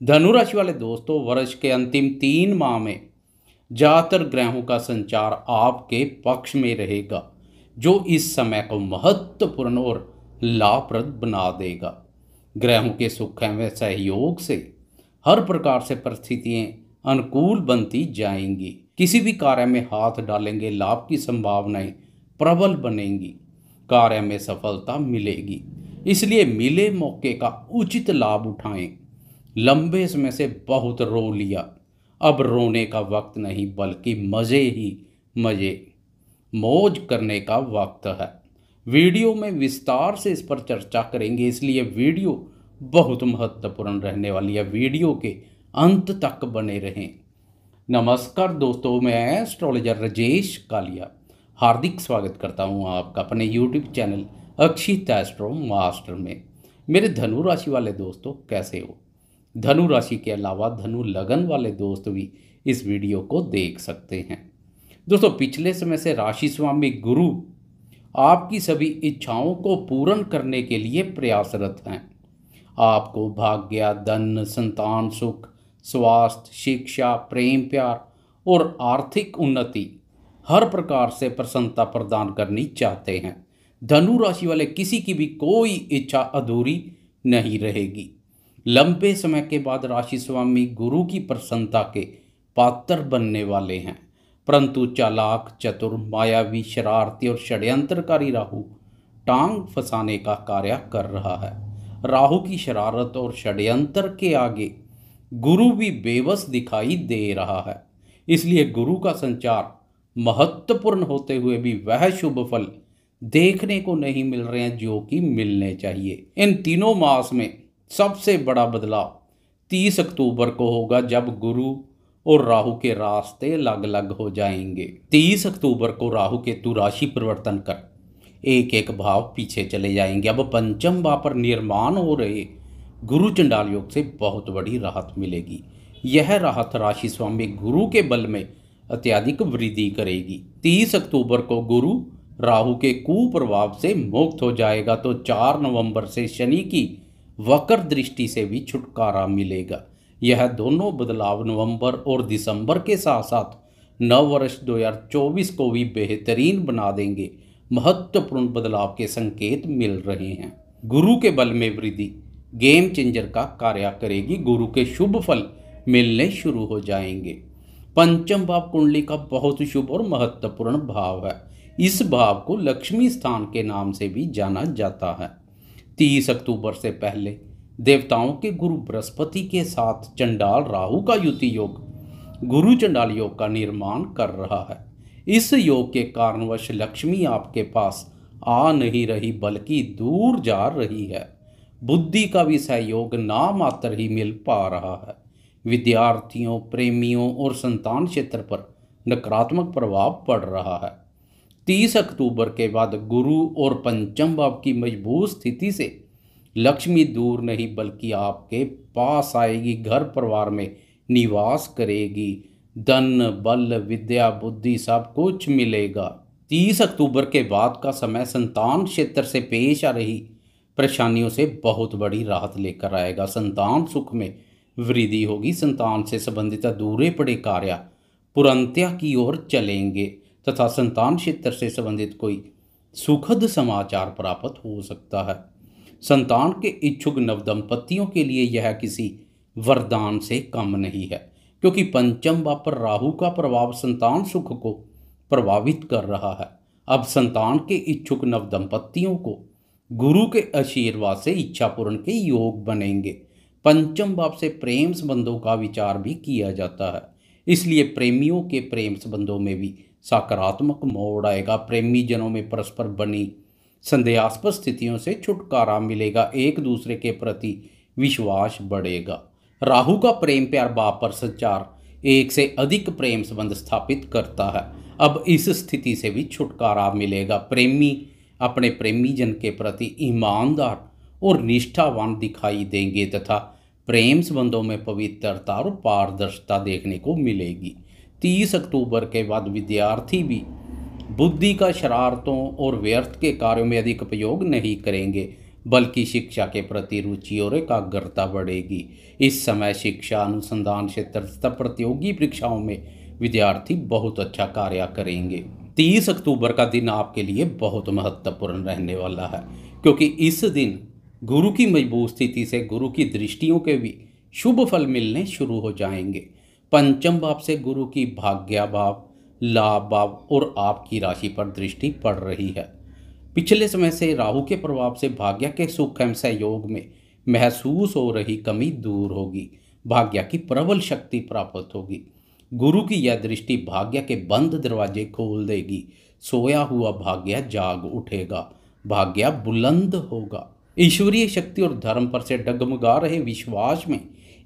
धनु राशि वाले दोस्तों, वर्ष के अंतिम 3 माह में ज्यादातर ग्रहों का संचार आपके पक्ष में रहेगा, जो इस समय को महत्वपूर्ण और लाभप्रद बना देगा। ग्रहों के सुख एवं सहयोग से हर प्रकार से परिस्थितियां अनुकूल बनती जाएंगी। किसी भी कार्य में हाथ डालेंगे, लाभ की संभावनाएं प्रबल बनेंगी, कार्य में सफलता मिलेगी। इसलिए मिले मौके का उचित लाभ उठाएं। लंबे समय से बहुत रो लिया, अब रोने का वक्त नहीं बल्कि मज़े ही मज़े मौज करने का वक्त है। वीडियो में विस्तार से इस पर चर्चा करेंगे, इसलिए वीडियो बहुत महत्वपूर्ण रहने वाली है। वीडियो के अंत तक बने रहें। नमस्कार दोस्तों, मैं एस्ट्रोलॉजर राजेश कालिया हार्दिक स्वागत करता हूं आपका अपने यूट्यूब चैनल अक्षित एस्ट्रो मास्टर में। मेरे धनु राशि वाले दोस्तों, कैसे हो? धनु राशि के अलावा धनु लगन वाले दोस्त भी इस वीडियो को देख सकते हैं। दोस्तों, पिछले समय से राशि स्वामी गुरु आपकी सभी इच्छाओं को पूर्ण करने के लिए प्रयासरत हैं। आपको भाग्य, धन, संतान सुख, स्वास्थ्य, शिक्षा, प्रेम, प्यार और आर्थिक उन्नति हर प्रकार से प्रसन्नता प्रदान करनी चाहते हैं। धनु राशि वाले किसी की भी कोई इच्छा अधूरी नहीं रहेगी। लंबे समय के बाद राशि स्वामी गुरु की प्रसन्नता के पात्र बनने वाले हैं, परंतु चालाक, चतुर, मायावी, शरारती और षड्यंत्रकारी राहु टांग फंसाने का कार्य कर रहा है। राहु की शरारत और षड्यंत्र के आगे गुरु भी बेबस दिखाई दे रहा है। इसलिए गुरु का संचार महत्वपूर्ण होते हुए भी वह शुभ फल देखने को नहीं मिल रहे हैं जो कि मिलने चाहिए। इन तीनों मास में सबसे बड़ा बदलाव 30 अक्टूबर को होगा, जब गुरु और राहु के रास्ते अलग अलग हो जाएंगे। 30 अक्टूबर को राहु केतु राशि परिवर्तन कर एक एक भाव पीछे चले जाएंगे। अब पंचम भाव पर निर्माण हो रहे गुरु चंडाल योग से बहुत बड़ी राहत मिलेगी। यह राहत राशि स्वामी गुरु के बल में अत्यधिक वृद्धि करेगी। 30 अक्टूबर को गुरु राहु के कुप्रभाव से मुक्त हो जाएगा, तो 4 नवंबर से शनि की वक्र दृष्टि से भी छुटकारा मिलेगा। यह दोनों बदलाव नवंबर और दिसंबर के साथ साथ नव वर्ष 2024 को भी बेहतरीन बना देंगे। महत्वपूर्ण बदलाव के संकेत मिल रहे हैं। गुरु के बल में वृद्धि गेम चेंजर का कार्य करेगी। गुरु के शुभ फल मिलने शुरू हो जाएंगे। पंचम भाव कुंडली का बहुत शुभ और महत्वपूर्ण भाव है। इस भाव को लक्ष्मी स्थान के नाम से भी जाना जाता है। 30 अक्टूबर से पहले देवताओं के गुरु बृहस्पति के साथ चंडाल राहु का युति योग गुरु चंडाल योग का निर्माण कर रहा है। इस योग के कारणवश लक्ष्मी आपके पास आ नहीं रही बल्कि दूर जा रही है। बुद्धि का भी सहयोग ना मात्र ही मिल पा रहा है। विद्यार्थियों, प्रेमियों और संतान क्षेत्र पर नकारात्मक प्रभाव पड़ रहा है। 30 अक्टूबर के बाद गुरु और पंचम भाव की मजबूत स्थिति से लक्ष्मी दूर नहीं बल्कि आपके पास आएगी, घर परिवार में निवास करेगी। धन, बल, विद्या, बुद्धि सब कुछ मिलेगा। 30 अक्टूबर के बाद का समय संतान क्षेत्र से पेश आ रही परेशानियों से बहुत बड़ी राहत लेकर आएगा। संतान सुख में वृद्धि होगी। संतान से संबंधित अधूरे पड़े कार्य पूर्णतया की ओर चलेंगे तथा संतान क्षेत्र से संबंधित कोई सुखद समाचार प्राप्त हो सकता है। संतान के इच्छुक नवदंपतियों के लिए यह किसी वरदान से कम नहीं है, क्योंकि पंचम भाव पर राहु का प्रभाव संतान सुख को प्रभावित कर रहा है। अब संतान के इच्छुक नवदंपतियों को गुरु के आशीर्वाद से इच्छा पूर्ण के योग बनेंगे। पंचम भाव से प्रेम संबंधों का विचार भी किया जाता है, इसलिए प्रेमियों के प्रेम संबंधों में भी सकारात्मक मोड़ आएगा। प्रेमी जनों में परस्पर बनी संदेहास्पद स्थितियों से छुटकारा मिलेगा। एक दूसरे के प्रति विश्वास बढ़ेगा। राहु का प्रेम प्यार भाव पर संचार एक से अधिक प्रेम संबंध स्थापित करता है। अब इस स्थिति से भी छुटकारा मिलेगा। प्रेमी अपने प्रेमी जन के प्रति ईमानदार और निष्ठावान दिखाई देंगे तथा प्रेम संबंधों में पवित्रता और पारदर्शिता देखने को मिलेगी। 30 अक्टूबर के बाद विद्यार्थी भी बुद्धि का शरारतों और व्यर्थ के कार्यों में अधिक उपयोग नहीं करेंगे। बल्कि शिक्षा के प्रति रुचि और एकाग्रता बढ़ेगी। इस समय शिक्षा अनुसंधान क्षेत्र तथा प्रतियोगी परीक्षाओं में विद्यार्थी बहुत अच्छा कार्य करेंगे। 30 अक्टूबर का दिन आपके लिए बहुत महत्वपूर्ण रहने वाला है, क्योंकि इस दिन गुरु की मजबूत स्थिति से गुरु की दृष्टियों के भी शुभ फल मिलने शुरू हो जाएंगे। पंचम भाव से गुरु की भाग्य भाव, लाभ भाव और आपकी राशि पर दृष्टि पड़ रही है। पिछले समय से राहु के प्रभाव से भाग्य के सुख एवं सहयोग में महसूस हो रही कमी दूर होगी। भाग्य की प्रबल शक्ति प्राप्त होगी। गुरु की यह दृष्टि भाग्य के बंद दरवाजे खोल देगी। सोया हुआ भाग्य जाग उठेगा, भाग्य बुलंद होगा। ईश्वरीय शक्ति और धर्म पर से डगमगा रहे विश्वास में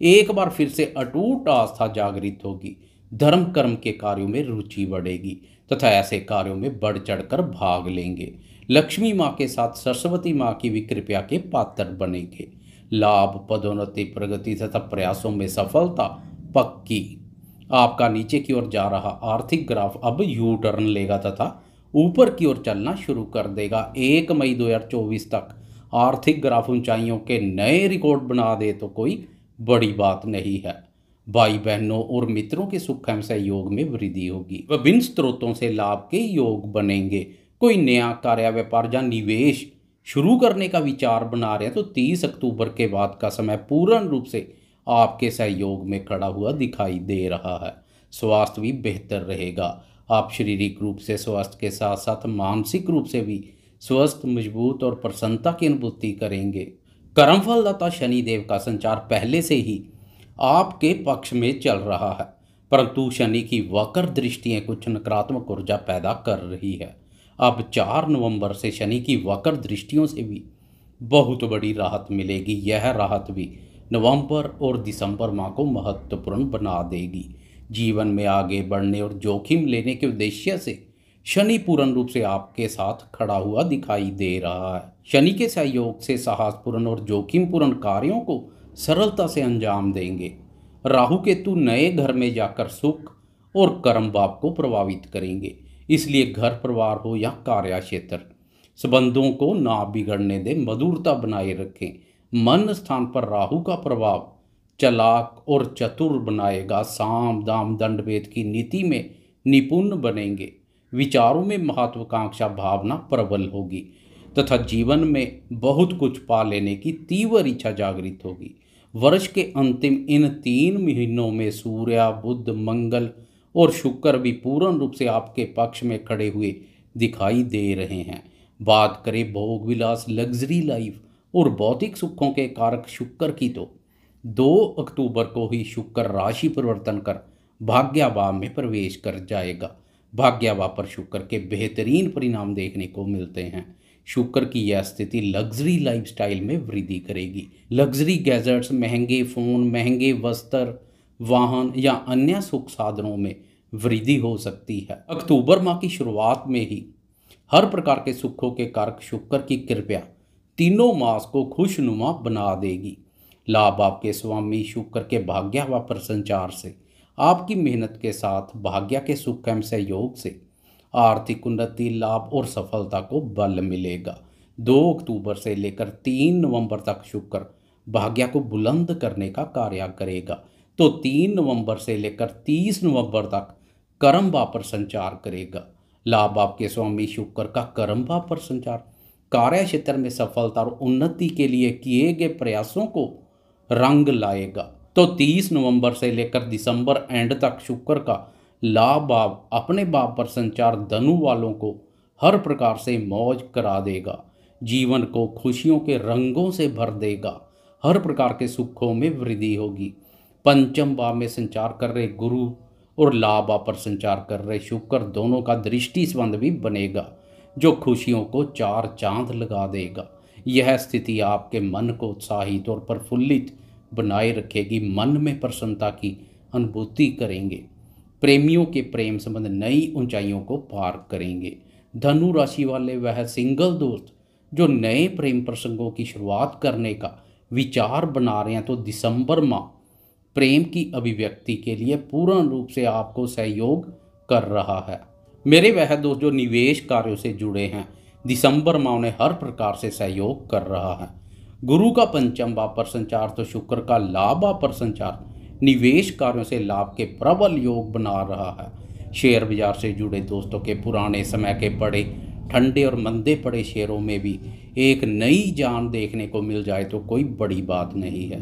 एक बार फिर से अटूट आस्था जागृत होगी। धर्म कर्म के कार्यों में रुचि बढ़ेगी तथा ऐसे कार्यों में बढ़ चढ़कर भाग लेंगे। लक्ष्मी माँ के साथ सरस्वती माँ की भी कृपा के पात्र बनेंगे। लाभ, पदोन्नति, प्रगति तथा प्रयासों में सफलता पक्की। आपका नीचे की ओर जा रहा आर्थिक ग्राफ अब यू टर्न लेगा तथा ऊपर की ओर चलना शुरू कर देगा। 1 मई 2024 तक आर्थिक ग्राफ ऊंचाइयों के नए रिकॉर्ड बना दे तो कोई बड़ी बात नहीं है। भाई बहनों और मित्रों के सुख एवं सहयोग में वृद्धि होगी। विभिन्न स्रोतों से लाभ के योग बनेंगे। कोई नया कार्य, व्यापार या निवेश शुरू करने का विचार बना रहे हैं तो 30 अक्टूबर के बाद का समय पूर्ण रूप से आपके सहयोग में खड़ा हुआ दिखाई दे रहा है। स्वास्थ्य भी बेहतर रहेगा। आप शारीरिक रूप से स्वस्थ के साथ साथ मानसिक रूप से भी स्वस्थ, मजबूत और प्रसन्नता की अनुभूति करेंगे। कर्मफलदाता शनिदेव का संचार पहले से ही आपके पक्ष में चल रहा है, परंतु शनि की वक्र दृष्टियां कुछ नकारात्मक ऊर्जा पैदा कर रही है। अब 4 नवंबर से शनि की वक्र दृष्टियों से भी बहुत बड़ी राहत मिलेगी। यह राहत भी नवंबर और दिसंबर माह को महत्वपूर्ण बना देगी। जीवन में आगे बढ़ने और जोखिम लेने के उद्देश्य से शनि पूर्ण रूप से आपके साथ खड़ा हुआ दिखाई दे रहा है। शनि के सहयोग से साहसपूर्ण और जोखिमपूर्ण कार्यों को सरलता से अंजाम देंगे। राहु केतु नए घर में जाकर सुख और कर्म भाव को प्रभावित करेंगे, इसलिए घर परिवार हो या कार्य क्षेत्र, संबंधों को ना बिगड़ने दें, मधुरता बनाए रखें। मन स्थान पर राहु का प्रभाव चालाक और चतुर बनाएगा। साम दाम दंड भेद की नीति में निपुण बनेंगे। विचारों में महत्वाकांक्षा भावना प्रबल होगी तथा जीवन में बहुत कुछ पा लेने की तीव्र इच्छा जागृत होगी। वर्ष के अंतिम इन 3 महीनों में सूर्य, बुध, मंगल और शुक्र भी पूर्ण रूप से आपके पक्ष में खड़े हुए दिखाई दे रहे हैं। बात करें भोग विलास, लग्जरी लाइफ और भौतिक सुखों के कारक शुक्र की तो 2 अक्टूबर को ही शुक्र राशि परिवर्तन कर भाग्य भाव में प्रवेश कर जाएगा। भाग्य भाव पर शुक्र के बेहतरीन परिणाम देखने को मिलते हैं। शुक्र की यह स्थिति लग्जरी लाइफस्टाइल में वृद्धि करेगी। लग्जरी गैजेट्स, महंगे फ़ोन, महंगे वस्त्र, वाहन या अन्य सुख साधनों में वृद्धि हो सकती है। अक्टूबर माह की शुरुआत में ही हर प्रकार के सुखों के कारक शुक्र की कृपया तीनों मास को खुशनुमा बना देगी। लाभ आपके स्वामी शुक्र के भाग्य भाव पर संचार से आपकी मेहनत के साथ भाग्य के सुख एवं सहयोग से आर्थिक उन्नति, लाभ और सफलता को बल मिलेगा। 2 अक्टूबर से लेकर 3 नवंबर तक शुक्र भाग्य को बुलंद करने का कार्य करेगा, तो 3 नवंबर से लेकर 30 नवंबर तक कर्म भाव पर संचार करेगा। लाभ आपके स्वामी शुक्र का कर्म भाव पर संचार कार्य क्षेत्र में सफलता और उन्नति के लिए किए गए प्रयासों को रंग लाएगा। तो 30 नवंबर से लेकर दिसंबर एंड तक शुक्र का लाभ भाव अपने भाव पर संचार धनु वालों को हर प्रकार से मौज करा देगा। जीवन को खुशियों के रंगों से भर देगा। हर प्रकार के सुखों में वृद्धि होगी। पंचम भाव में संचार कर रहे गुरु और लाभ भाव पर संचार कर रहे शुक्र दोनों का दृष्टि संबंध भी बनेगा, जो खुशियों को 4 चांद लगा देगा। यह स्थिति आपके मन को उत्साहित और प्रफुल्लित बनाए रखेगी। मन में प्रसन्नता की अनुभूति करेंगे। प्रेमियों के प्रेम संबंध नई ऊंचाइयों को पार करेंगे। धनु राशि वाले वह सिंगल दोस्त जो नए प्रेम प्रसंगों की शुरुआत करने का विचार बना रहे हैं, तो दिसंबर माह प्रेम की अभिव्यक्ति के लिए पूर्ण रूप से आपको सहयोग कर रहा है। मेरे वह दोस्त जो निवेश कार्यों से जुड़े हैं, दिसंबर माह उन्हें हर प्रकार से सहयोग कर रहा है। गुरु का पंचम भाव पर संचार तो शुक्र का लाभ भाव पर संचार निवेश कार्यों से लाभ के प्रबल योग बना रहा है। शेयर बाजार से जुड़े दोस्तों के पुराने समय के पड़े ठंडे और मंदे पड़े शेयरों में भी एक नई जान देखने को मिल जाए तो कोई बड़ी बात नहीं है।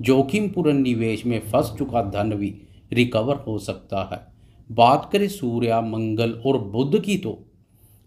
जोखिम पूर्ण निवेश में फंस चुका धन भी रिकवर हो सकता है। बात करें सूर्य, मंगल और बुध की तो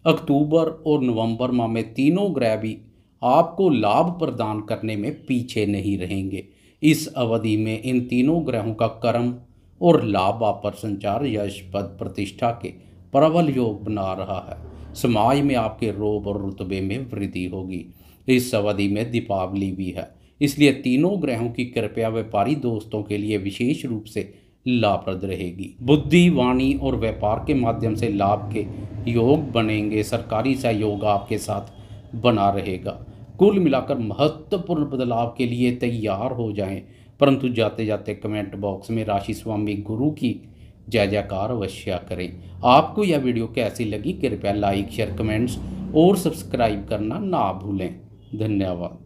अक्टूबर और नवंबर माह में तीनों ग्रह भी आपको लाभ प्रदान करने में पीछे नहीं रहेंगे। इस अवधि में इन तीनों ग्रहों का कर्म और लाभ पर संचार यश पद प्रतिष्ठा के प्रबल योग बना रहा है। समाज में आपके रोब और रुतबे में वृद्धि होगी। इस अवधि में दीपावली भी है, इसलिए तीनों ग्रहों की कृपया व्यापारी दोस्तों के लिए विशेष रूप से लाभप्रद रहेगी। बुद्धि, वाणी और व्यापार के माध्यम से लाभ के योग बनेंगे। सरकारी सहयोग आपके साथ बना रहेगा। कुल मिलाकर महत्वपूर्ण बदलाव के लिए तैयार हो जाएं, परंतु जाते जाते कमेंट बॉक्स में राशि स्वामी गुरु की जय जयकार अवश्य करें। आपको यह वीडियो कैसी लगी कृपया लाइक, शेयर, कमेंट्स और सब्सक्राइब करना ना भूलें। धन्यवाद।